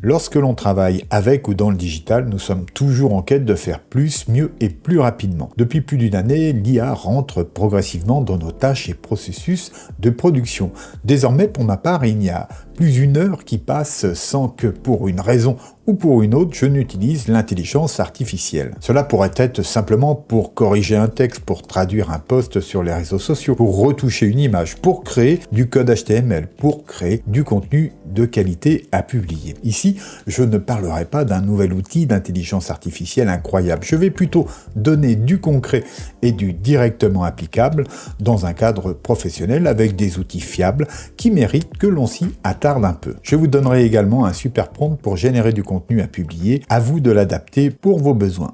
Lorsque l'on travaille avec ou dans le digital, nous sommes toujours en quête de faire plus, mieux et plus rapidement. Depuis plus d'une année, l'IA rentre progressivement dans nos tâches et processus de production. Désormais, pour ma part, il n'y a plus une heure qui passe sans que, pour une raison ou pour une autre, je n'utilise l'intelligence artificielle. Cela pourrait être simplement pour corriger un texte, pour traduire un post sur les réseaux sociaux, pour retoucher une image, pour créer du code HTML, pour créer du contenu de qualité à publier. Ici, je ne parlerai pas d'un nouvel outil d'intelligence artificielle incroyable. Je vais plutôt donner du concret et du directement applicable dans un cadre professionnel avec des outils fiables qui méritent que l'on s'y attarde un peu. Je vous donnerai également un super prompt pour générer du contenu à publier. À vous de l'adapter pour vos besoins.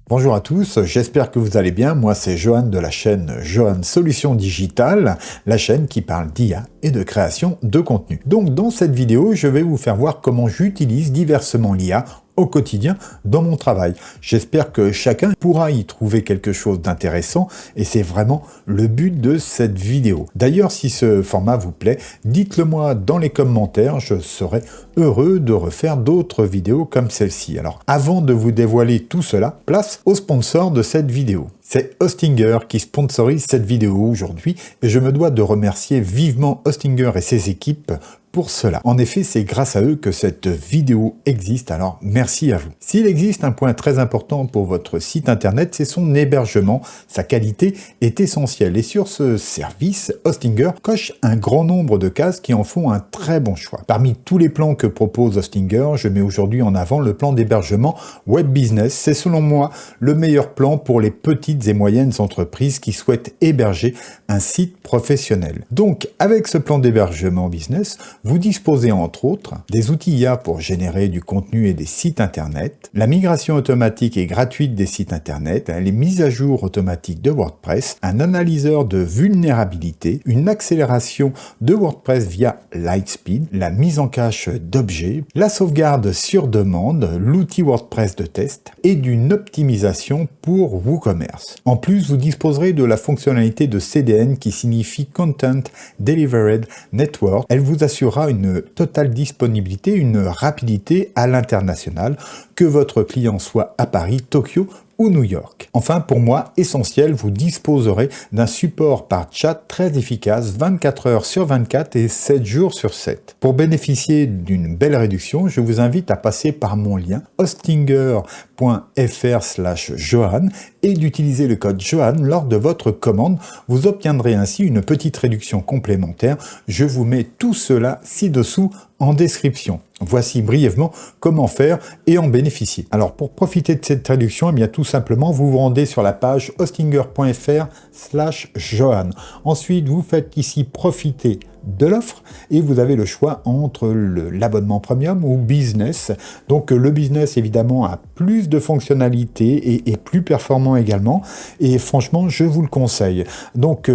Bonjour à tous, j'espère que vous allez bien. Moi, c'est Johan de la chaîne Johan Solutions Digitales, la chaîne qui parle d'IA et de création de contenu. Donc, dans cette vidéo, je vais vous faire voir comment j'utilise diversement l'IA au quotidien dans mon travail. J'espère que chacun pourra y trouver quelque chose d'intéressant et c'est vraiment le but de cette vidéo. D'ailleurs, si ce format vous plaît, dites-le moi dans les commentaires, je serai heureux de refaire d'autres vidéos comme celle-ci. Alors, avant de vous dévoiler tout cela, place au sponsor de cette vidéo. C'est Hostinger qui sponsorise cette vidéo aujourd'hui et je me dois de remercier vivement Hostinger et ses équipes pour cela. En effet, c'est grâce à eux que cette vidéo existe, alors merci à vous. S'il existe un point très important pour votre site internet, c'est son hébergement. Sa qualité est essentielle et sur ce service, Hostinger coche un grand nombre de cases qui en font un très bon choix. Parmi tous les plans que propose Hostinger, je mets aujourd'hui en avant le plan d'hébergement Web Business. C'est selon moi le meilleur plan pour les petites et moyennes entreprises qui souhaitent héberger un site professionnel. Donc, avec ce plan d'hébergement business, vous disposez entre autres des outils IA pour générer du contenu et des sites internet, la migration automatique et gratuite des sites internet, les mises à jour automatiques de WordPress, un analyseur de vulnérabilité, une accélération de WordPress via Lightspeed, la mise en cache d'objets, la sauvegarde sur demande, l'outil WordPress de test et d'une optimisation pour WooCommerce. En plus, vous disposerez de la fonctionnalité de CDN qui signifie Content Delivered Network. Elle vous assurera une totale disponibilité, une rapidité à l'international, que votre client soit à Paris, Tokyo ou New York. Enfin, pour moi, essentiel, vous disposerez d'un support par chat très efficace 24 heures sur 24 et 7 jours sur 7. Pour bénéficier d'une belle réduction, je vous invite à passer par mon lien hostinger.fr/Johan et d'utiliser le code Johan lors de votre commande. Vous obtiendrez ainsi une petite réduction complémentaire. Je vous mets tout cela ci-dessous en description. Voici brièvement comment faire et en bénéficier. Alors pour profiter de cette réduction, eh bien tout simplement vous vous rendez sur la page hostinger.fr/Johan. Ensuite vous faites ici profiter de l'offre et vous avez le choix entre l'abonnement premium ou business. Donc le business évidemment a plus de fonctionnalités et est plus performant également et franchement je vous le conseille. Donc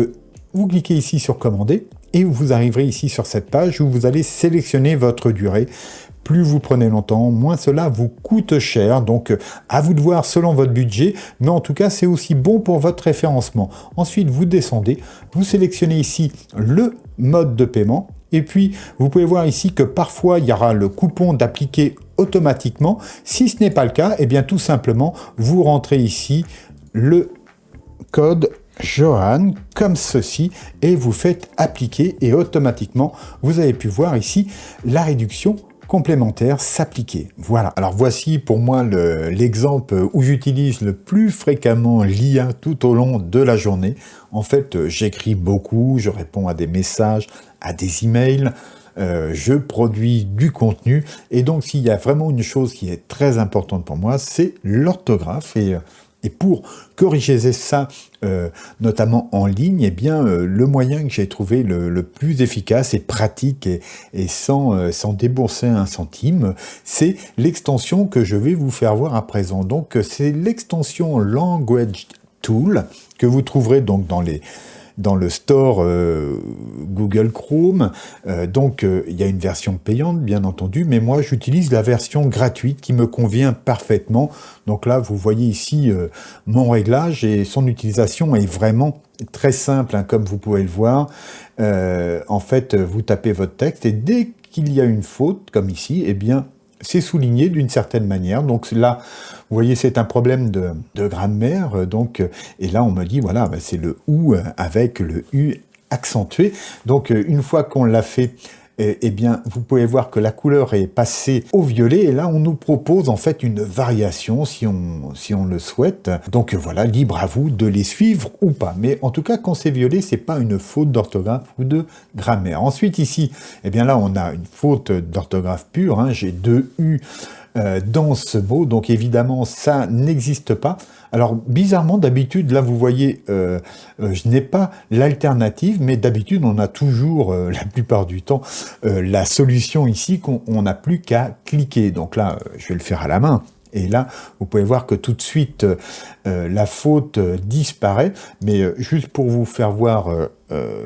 vous cliquez ici sur commander et vous arriverez ici sur cette page où vous allez sélectionner votre durée. Plus vous prenez longtemps, moins cela vous coûte cher. Donc, à vous de voir selon votre budget. Mais en tout cas, c'est aussi bon pour votre référencement. Ensuite, vous descendez. Vous sélectionnez ici le mode de paiement. Et puis, vous pouvez voir ici que parfois, il y aura le coupon d'appliquer automatiquement. Si ce n'est pas le cas, eh bien, tout simplement, vous rentrez ici le code Johan comme ceci et vous faites appliquer et automatiquement vous avez pu voir ici la réduction complémentaire s'appliquer. Voilà, alors voici pour moi l'exemple où j'utilise le plus fréquemment l'IA tout au long de la journée. En fait, j'écris beaucoup, je réponds à des messages, à des emails, je produis du contenu et donc s'il y a vraiment une chose qui est très importante pour moi, c'est l'orthographe et pour corriger ça, notamment en ligne, eh bien, le moyen que j'ai trouvé le plus efficace et pratique et sans débourser un centime, c'est l'extension que je vais vous faire voir à présent. Donc, c'est l'extension Language Tool que vous trouverez donc dans les dans le store Google Chrome. Donc il y a une version payante bien entendu, mais moi j'utilise la version gratuite qui me convient parfaitement. Donc là vous voyez ici mon réglage et son utilisation est vraiment très simple, hein, comme vous pouvez le voir. En fait vous tapez votre texte et dès qu'il y a une faute comme ici, eh bien c'est souligné d'une certaine manière. Donc là, vous voyez, c'est un problème de grammaire. Donc, et là, on me dit, voilà, bah, c'est le OU avec le U accentué. Donc, une fois qu'on l'a fait, eh bien, vous pouvez voir que la couleur est passée au violet. Et là, on nous propose en fait une variation si on le souhaite. Donc voilà, libre à vous de les suivre ou pas. Mais en tout cas, quand c'est violet, c'est pas une faute d'orthographe ou de grammaire. Ensuite, ici, eh bien là, on a une faute d'orthographe pure. Hein. J'ai 2 U dans ce mot, donc évidemment ça n'existe pas. Alors bizarrement d'habitude, là vous voyez, je n'ai pas l'alternative, mais d'habitude on a toujours, la plupart du temps, la solution ici qu'on n'a plus qu'à cliquer. Donc là, je vais le faire à la main. Et là, vous pouvez voir que tout de suite, la faute disparaît. Mais juste pour vous faire voir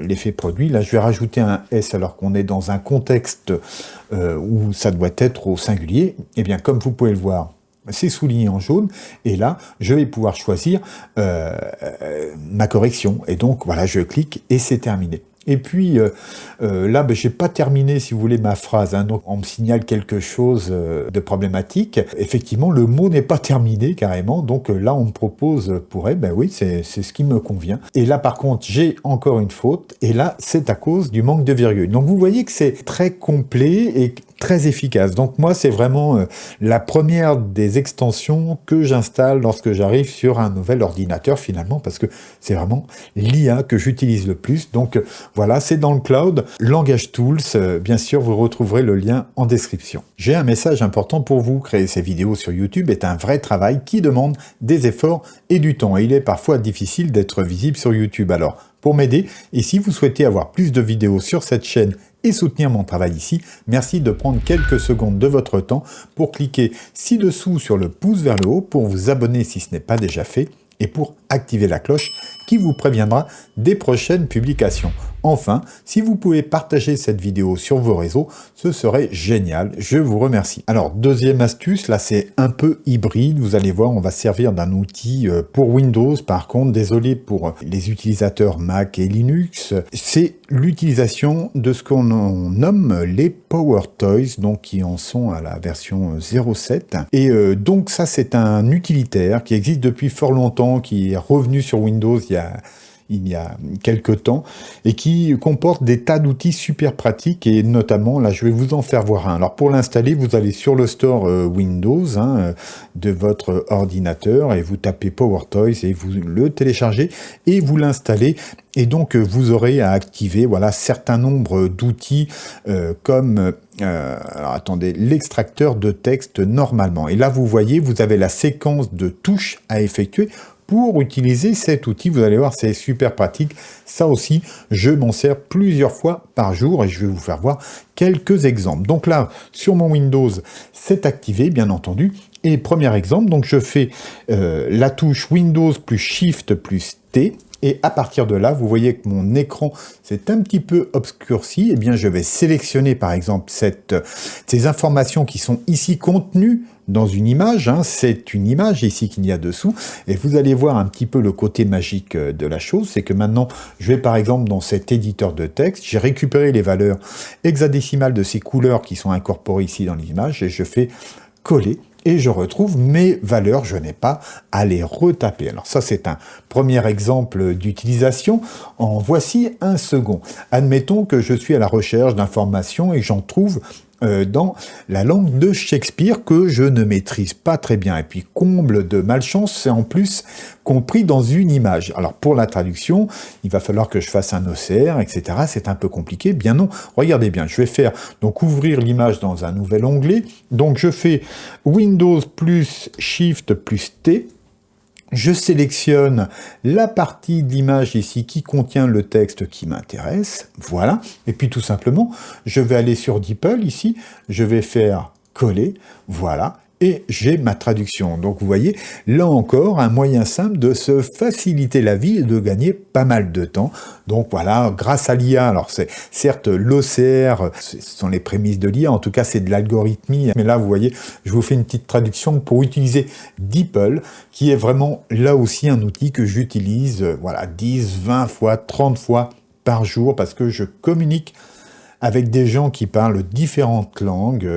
l'effet produit, là, je vais rajouter un S alors qu'on est dans un contexte où ça doit être au singulier. Eh bien, comme vous pouvez le voir, c'est souligné en jaune. Et là, je vais pouvoir choisir ma correction. Et donc, voilà, je clique et c'est terminé. Et puis là, ben, j'ai pas terminé, si vous voulez, ma phrase. Hein, donc, on me signale quelque chose de problématique. Effectivement, le mot n'est pas terminé carrément. Donc là, on me propose pour elle, ben oui, c'est ce qui me convient. Et là, par contre, j'ai encore une faute. Et là, c'est à cause du manque de virgule. Donc vous voyez que c'est très complet et très efficace. Donc moi, c'est vraiment la première des extensions que j'installe lorsque j'arrive sur un nouvel ordinateur finalement, parce que c'est vraiment l'IA que j'utilise le plus. Donc voilà, c'est dans le cloud. Langage Tools, bien sûr, vous retrouverez le lien en description. J'ai un message important pour vous. Créer ces vidéos sur YouTube est un vrai travail qui demande des efforts et du temps. Et il est parfois difficile d'être visible sur YouTube. Alors, pour m'aider, et si vous souhaitez avoir plus de vidéos sur cette chaîne et soutenir mon travail ici, merci de prendre quelques secondes de votre temps pour cliquer ci-dessous sur le pouce vers le haut pour vous abonner si ce n'est pas déjà fait et pour activer la cloche qui vous préviendra des prochaines publications. Enfin, si vous pouvez partager cette vidéo sur vos réseaux, ce serait génial, je vous remercie. Alors, deuxième astuce, là c'est un peu hybride, vous allez voir, on va servir d'un outil pour Windows, par contre, désolé pour les utilisateurs Mac et Linux, c'est l'utilisation de ce qu'on nomme les Power Toys, donc qui en sont à la version 0.7. Et donc ça c'est un utilitaire qui existe depuis fort longtemps, qui est revenu sur Windows il y a quelques temps, et qui comporte des tas d'outils super pratiques, et notamment, là, je vais vous en faire voir un. Alors, pour l'installer, vous allez sur le store Windows de votre ordinateur, et vous tapez Power Toys, et vous le téléchargez, et vous l'installez, et donc, vous aurez à activer, voilà, certain nombre d'outils, comme... alors attendez, l'extracteur de texte normalement. Et là, vous voyez, vous avez la séquence de touches à effectuer pour utiliser cet outil. Vous allez voir, c'est super pratique. Ça aussi, je m'en sers plusieurs fois par jour et je vais vous faire voir quelques exemples. Donc là, sur mon Windows, c'est activé, bien entendu. Et premier exemple, donc je fais la touche Windows plus Shift plus T. Et à partir de là, vous voyez que mon écran s'est un petit peu obscurci. Eh bien, je vais sélectionner, par exemple, ces informations qui sont ici contenues dans une image. Hein. C'est une image ici qu'il y a dessous. Et vous allez voir un petit peu le côté magique de la chose. C'est que maintenant, je vais, par exemple, dans cet éditeur de texte, j'ai récupéré les valeurs hexadécimales de ces couleurs qui sont incorporées ici dans l'image et je fais coller. Et je retrouve mes valeurs, je n'ai pas à les retaper. Alors ça, c'est un premier exemple d'utilisation. En voici un second. Admettons que je suis à la recherche d'informations et j'en trouve dans la langue de Shakespeare que je ne maîtrise pas très bien. Et puis, comble de malchance, c'est en plus compris dans une image. Alors, pour la traduction, il va falloir que je fasse un OCR, etc. C'est un peu compliqué. Bien non. Regardez bien, je vais faire, donc, ouvrir l'image dans un nouvel onglet. Donc, je fais Windows plus Shift plus T. Je sélectionne la partie de l'image ici qui contient le texte qui m'intéresse, voilà, et puis tout simplement, je vais aller sur DeepL ici, je vais faire coller, voilà, et j'ai ma traduction. Donc vous voyez, là encore, un moyen simple de se faciliter la vie et de gagner pas mal de temps. Donc voilà, grâce à l'IA, alors c'est certes l'OCR, ce sont les prémices de l'IA, en tout cas c'est de l'algorithmie, mais là vous voyez, je vous fais une petite traduction pour utiliser DeepL, qui est vraiment là aussi un outil que j'utilise, voilà, 10, 20 fois, 30 fois par jour, parce que je communique avec des gens qui parlent différentes langues,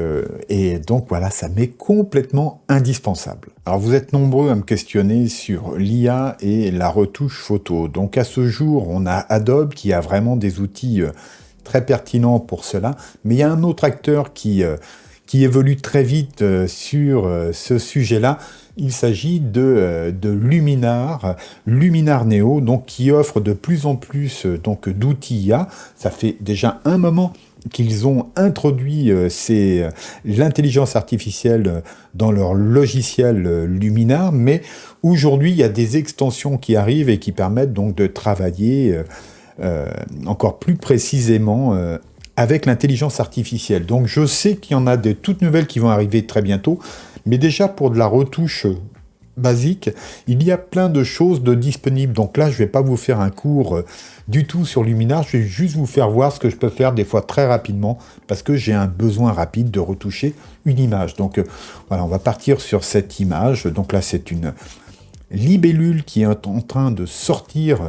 et donc voilà, ça m'est complètement indispensable. Alors vous êtes nombreux à me questionner sur l'IA et la retouche photo. Donc à ce jour, on a Adobe qui a vraiment des outils très pertinents pour cela, mais il y a un autre acteur qui évolue très vite sur ce sujet-là. Il s'agit de Luminar, Luminar Neo, donc qui offre de plus en plus donc d'outils IA. Ça fait déjà un moment qu'ils ont introduit l'intelligence artificielle dans leur logiciel Luminar, mais aujourd'hui il y a des extensions qui arrivent et qui permettent donc de travailler encore plus précisément avec l'intelligence artificielle. Donc je sais qu'il y en a des toutes nouvelles qui vont arriver très bientôt, mais déjà pour de la retouche basique, il y a plein de choses de disponibles. Donc là, je ne vais pas vous faire un cours du tout sur Luminar, je vais juste vous faire voir ce que je peux faire des fois très rapidement, parce que j'ai un besoin rapide de retoucher une image. Donc voilà, on va partir sur cette image. Donc là, c'est une libellule qui est en train de sortir,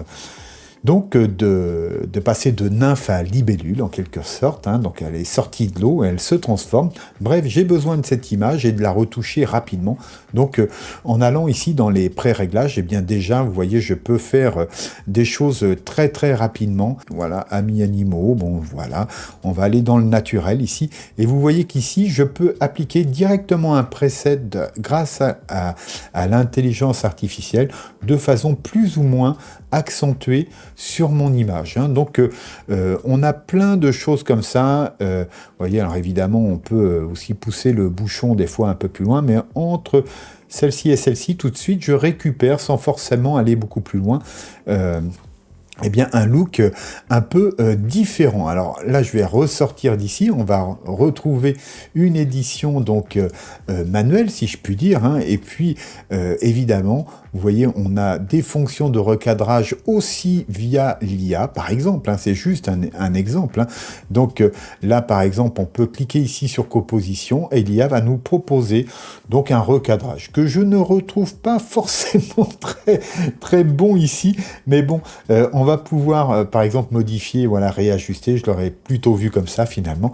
donc de passer de nymphe à libellule en quelque sorte, hein. Donc elle est sortie de l'eau, elle se transforme. Bref, j'ai besoin de cette image et de la retoucher rapidement. Donc en allant ici dans les pré-réglages, eh bien déjà, vous voyez, je peux faire des choses très très rapidement. Voilà, amis animaux, bon voilà, on va aller dans le naturel ici. Et vous voyez qu'ici, je peux appliquer directement un preset grâce à l'intelligence artificielle de façon plus ou moins accentuée sur mon image, hein. Donc on a plein de choses comme ça. Vous voyez, alors évidemment on peut aussi pousser le bouchon des fois un peu plus loin, mais entre celle-ci et celle-ci, tout de suite je récupère sans forcément aller beaucoup plus loin eh bien, un look un peu différent. Alors là, je vais ressortir d'ici, on va retrouver une édition donc manuelle, si je puis dire, hein. Et puis, évidemment, vous voyez, on a des fonctions de recadrage aussi via l'IA, par exemple, hein. C'est juste un exemple, hein. Donc là, par exemple, on peut cliquer ici sur composition et l'IA va nous proposer donc un recadrage que je ne retrouve pas forcément très bon ici, mais bon, on va pouvoir, par exemple, modifier, voilà, réajuster. Je l'aurais plutôt vu comme ça, finalement.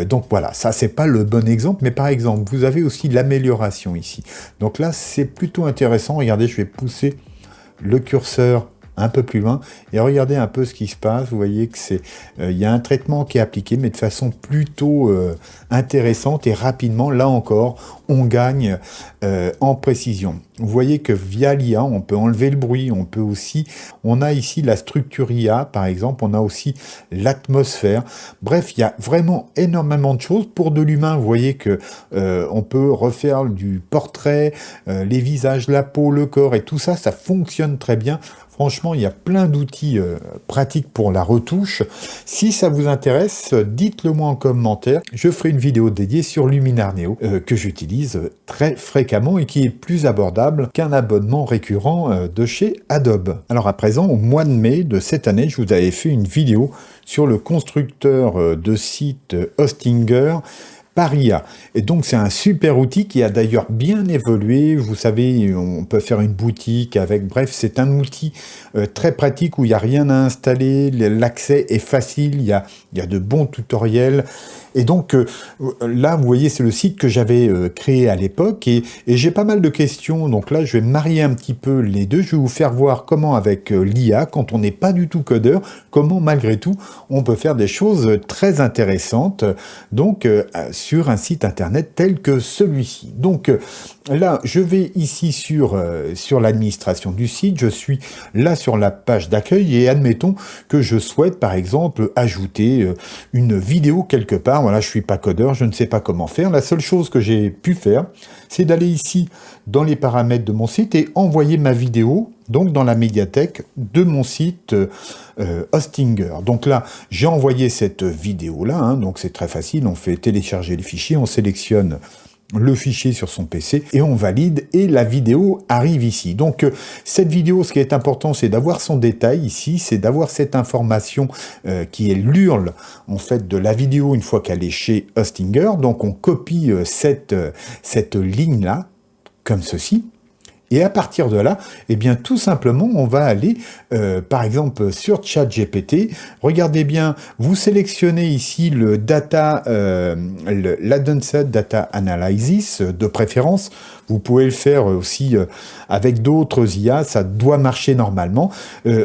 Donc voilà, ça, c'est pas le bon exemple, mais par exemple, vous avez aussi l'amélioration ici. Donc là, c'est plutôt intéressant. Regardez, je vais pousser le curseur un peu plus loin et regardez un peu ce qui se passe. Vous voyez que il y a un traitement qui est appliqué, mais de façon plutôt intéressante et rapidement. Là encore, on gagne en précision. Vous voyez que via l'IA, on peut enlever le bruit, on a ici la structure IA, par exemple, on a aussi l'atmosphère. Bref, il y a vraiment énormément de choses. Pour de l'humain, vous voyez que on peut refaire du portrait, les visages, la peau, le corps, et tout ça, ça fonctionne très bien. Franchement, il y a plein d'outils pratiques pour la retouche. Si ça vous intéresse, dites-le moi en commentaire. Je ferai une vidéo dédiée sur Luminar Neo que j'utilise très fréquemment et qui est plus abordable qu'un abonnement récurrent de chez Adobe. Alors à présent, au mois de mai de cette année, je vous avais fait une vidéo sur le constructeur de site Hostinger par IA. Et donc c'est un super outil qui a d'ailleurs bien évolué. Vous savez, on peut faire une boutique avec, bref, c'est un outil très pratique où il n'y a rien à installer, l'accès est facile, il y a de bons tutoriels. Et donc là, vous voyez, c'est le site que j'avais créé à l'époque et j'ai pas mal de questions. Donc là, je vais marier un petit peu les deux. Je vais vous faire voir comment avec l'IA, quand on n'est pas du tout codeur, comment malgré tout, on peut faire des choses très intéressantes. Donc sur un site internet tel que celui-ci. Donc là, je vais ici sur l'administration du site. Je suis là sur la page d'accueil et admettons que je souhaite par exemple ajouter une vidéo quelque part. Voilà, je suis pas codeur, je ne sais pas comment faire. La seule chose que j'ai pu faire, c'est d'aller ici dans les paramètres de mon site et envoyer ma vidéo donc dans la médiathèque de mon site Hostinger. Donc là, j'ai envoyé cette vidéo-là, hein, donc c'est très facile, on fait télécharger les fichiers, on sélectionne le fichier sur son PC et on valide et la vidéo arrive ici. Donc cette vidéo, ce qui est important, c'est d'avoir son détail ici, c'est d'avoir cette information qui est l'URL en fait de la vidéo une fois qu'elle est chez Hostinger. Donc on copie cette ligne-là, comme ceci. Et à partir de là, eh bien, tout simplement, on va aller, par exemple, sur ChatGPT. Regardez bien, vous sélectionnez ici le l'Advanced Data Analysis de préférence. Vous pouvez le faire aussi avec d'autres IA, ça doit marcher normalement.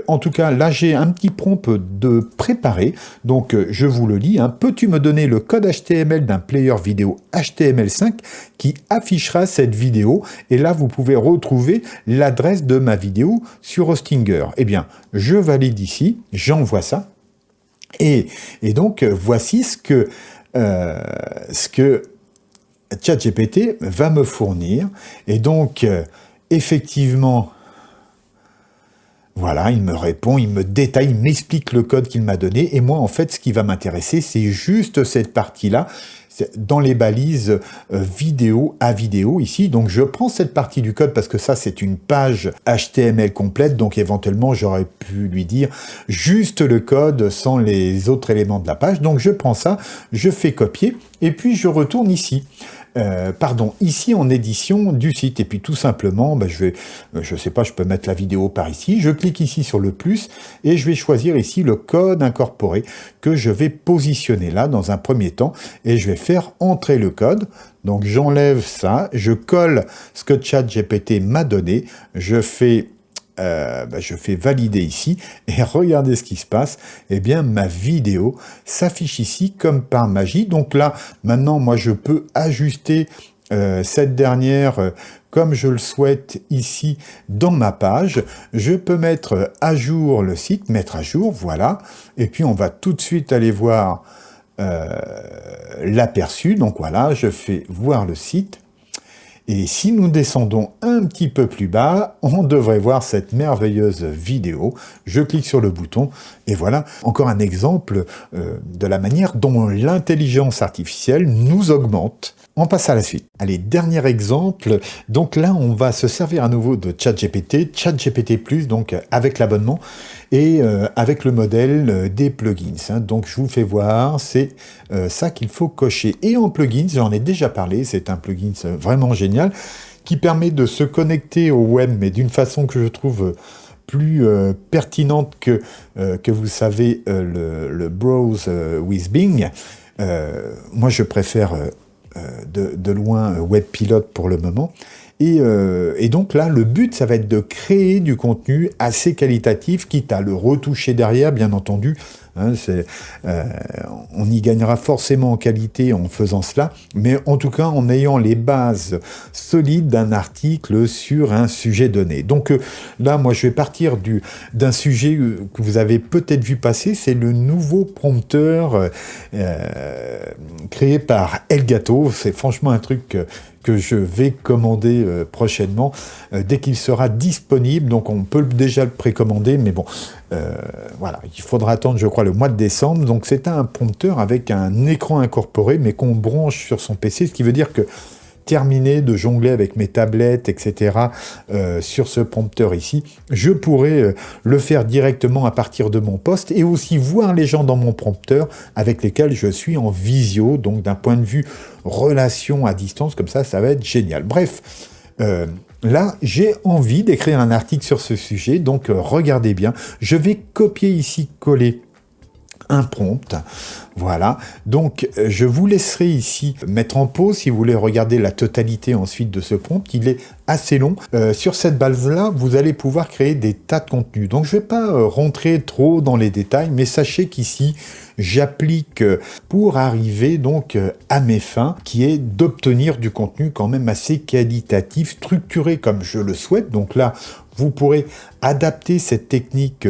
En tout cas, là, j'ai un petit prompt de préparer. Donc, je vous le lis. Hein. Peux-tu me donner le code HTML d'un player vidéo HTML5 qui affichera cette vidéo? Et là, vous pouvez retrouver l'adresse de ma vidéo sur Hostinger. Eh bien, je valide ici, j'envoie ça. Et donc, voici ce que ChatGPT va me fournir. Et donc, effectivement, voilà, il me répond, il me détaille, il m'explique le code qu'il m'a donné. Et moi, en fait, ce qui va m'intéresser, c'est juste cette partie-là, dans les balises vidéo à vidéo ici. Donc je prends cette partie du code parce que ça c'est une page HTML complète, donc éventuellement j'aurais pu lui dire juste le code sans les autres éléments de la page. Donc je prends ça, je fais copier et puis je retourne ici. Ici en édition du site, et puis tout simplement, je sais pas, je peux mettre la vidéo par ici, je clique ici sur le plus, et je vais choisir ici le code incorporé, que je vais positionner là dans un premier temps, et je vais faire entrer le code. Donc j'enlève ça, je colle ce que ChatGPT m'a donné, je fais valider ici, et regardez ce qui se passe, eh bien ma vidéo s'affiche ici comme par magie. Donc là, maintenant, moi je peux ajuster cette dernière comme je le souhaite ici dans ma page. Je peux mettre à jour le site, mettre à jour, voilà, et puis on va tout de suite aller voir l'aperçu. Donc voilà, je fais voir le site. Et si nous descendons un petit peu plus bas, on devrait voir cette merveilleuse vidéo. Je clique sur le bouton et voilà, encore un exemple de la manière dont l'intelligence artificielle nous augmente. On passe à la suite. Allez, dernier exemple. Donc là, on va se servir à nouveau de ChatGPT+, donc avec l'abonnement et avec le modèle des plugins. Hein. Donc je vous fais voir, c'est ça qu'il faut cocher. Et en plugins, j'en ai déjà parlé, c'est un plugin vraiment génial qui permet de se connecter au web, mais d'une façon que je trouve plus pertinente que vous savez, le Browse with Bing. Moi, je préfère de loin WebPilot pour le moment. Et donc là, le but, ça va être de créer du contenu assez qualitatif, quitte à le retoucher derrière, bien entendu. Hein, on y gagnera forcément en qualité en faisant cela, mais en tout cas en ayant les bases solides d'un article sur un sujet donné. Donc là, moi, je vais partir d'un sujet que vous avez peut-être vu passer, c'est le nouveau prompteur créé par Elgato. C'est franchement un truc que je vais commander prochainement dès qu'il sera disponible. Donc on peut déjà le précommander, mais bon, voilà, il faudra attendre, je crois, le mois de décembre. Donc c'est un prompteur avec un écran incorporé, mais qu'on branche sur son PC, ce qui veut dire que terminé de jongler avec mes tablettes, etc., sur ce prompteur ici, je pourrais le faire directement à partir de mon poste et aussi voir les gens dans mon prompteur avec lesquels je suis en visio, donc d'un point de vue relation à distance, comme ça va être génial. Bref, là, j'ai envie d'écrire un article sur ce sujet, donc regardez bien, je vais copier ici, coller un prompt, voilà, donc je vous laisserai ici mettre en pause si vous voulez regarder la totalité ensuite de ce prompt, il est assez long. Sur cette base-là, vous allez pouvoir créer des tas de contenus, donc je ne vais pas rentrer trop dans les détails, mais sachez qu'ici, j'applique pour arriver donc à mes fins, qui est d'obtenir du contenu quand même assez qualitatif, structuré comme je le souhaite, donc là, vous pourrez adapter cette technique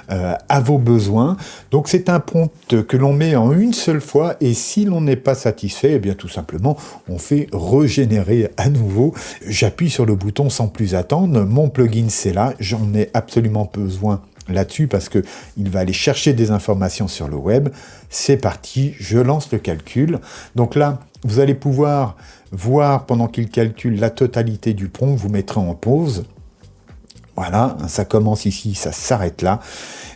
à vos besoins. Donc c'est un prompt que l'on met en une seule fois et si l'on n'est pas satisfait, eh bien tout simplement on fait régénérer à nouveau. J'appuie sur le bouton sans plus attendre. Mon plugin c'est là, j'en ai absolument besoin là-dessus parce que il va aller chercher des informations sur le web. C'est parti, je lance le calcul. Donc là, vous allez pouvoir voir pendant qu'il calcule la totalité du prompt, vous mettrez en pause. Voilà, ça commence ici, ça s'arrête là.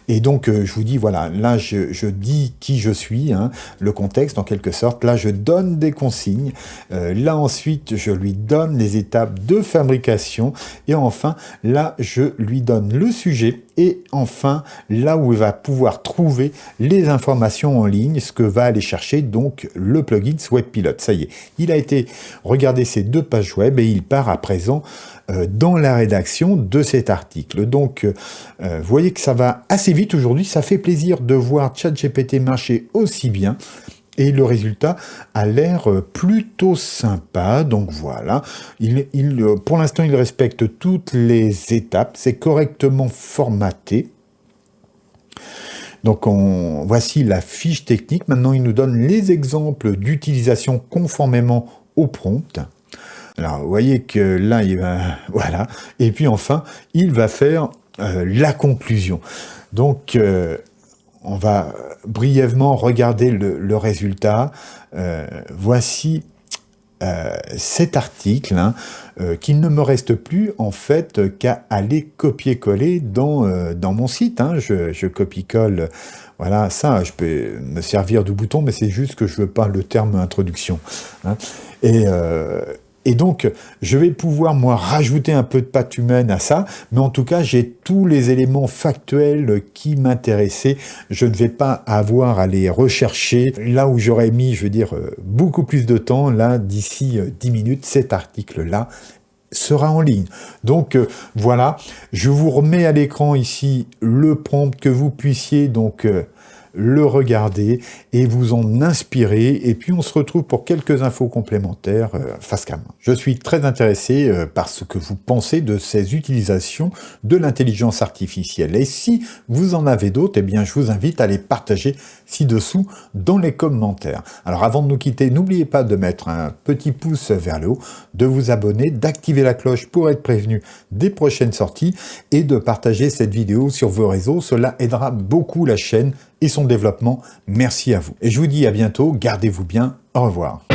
Et donc, je vous dis, voilà, là, je dis qui je suis, hein, le contexte en quelque sorte. Là, je donne des consignes. Là, ensuite, je lui donne les étapes de fabrication. Et enfin, là, je lui donne le sujet. Et enfin, là où il va pouvoir trouver les informations en ligne, ce que va aller chercher donc le plugin WebPilot. Ça y est, il a été regarder ces 2 pages web et il part à présent dans la rédaction de cet article. Donc, vous voyez que ça va assez vite aujourd'hui. Ça fait plaisir de voir ChatGPT marcher aussi bien. Et le résultat a l'air plutôt sympa. Donc voilà, pour l'instant, il respecte toutes les étapes. C'est correctement formaté. Donc voici la fiche technique. Maintenant, il nous donne les exemples d'utilisation conformément au prompt. Alors, vous voyez que là, il va... Voilà. Et puis enfin, il va faire la conclusion. Donc, on va brièvement regarder le résultat. Voici cet article, hein, qu'il ne me reste plus en fait qu'à aller copier-coller dans mon site. Hein. Je copie-colle, voilà, ça, je peux me servir du bouton, mais c'est juste que je veux pas le terme introduction. Hein. Et donc, je vais pouvoir, moi, rajouter un peu de patte humaine à ça, mais en tout cas, j'ai tous les éléments factuels qui m'intéressaient. Je ne vais pas avoir à les rechercher. Là où j'aurais mis, je veux dire, beaucoup plus de temps, là, d'ici 10 minutes, cet article-là sera en ligne. Donc, voilà, je vous remets à l'écran ici le prompt que vous puissiez, donc... le regarder et vous en inspirer. Et puis on se retrouve pour quelques infos complémentaires face cam. Je suis très intéressé par ce que vous pensez de ces utilisations de l'intelligence artificielle. Et si vous en avez d'autres, eh bien je vous invite à les partager ci-dessous dans les commentaires. Alors avant de nous quitter, n'oubliez pas de mettre un petit pouce vers le haut, de vous abonner, d'activer la cloche pour être prévenu des prochaines sorties et de partager cette vidéo sur vos réseaux. Cela aidera beaucoup la chaîne et son développement. Merci à vous. Et je vous dis à bientôt, gardez-vous bien, au revoir.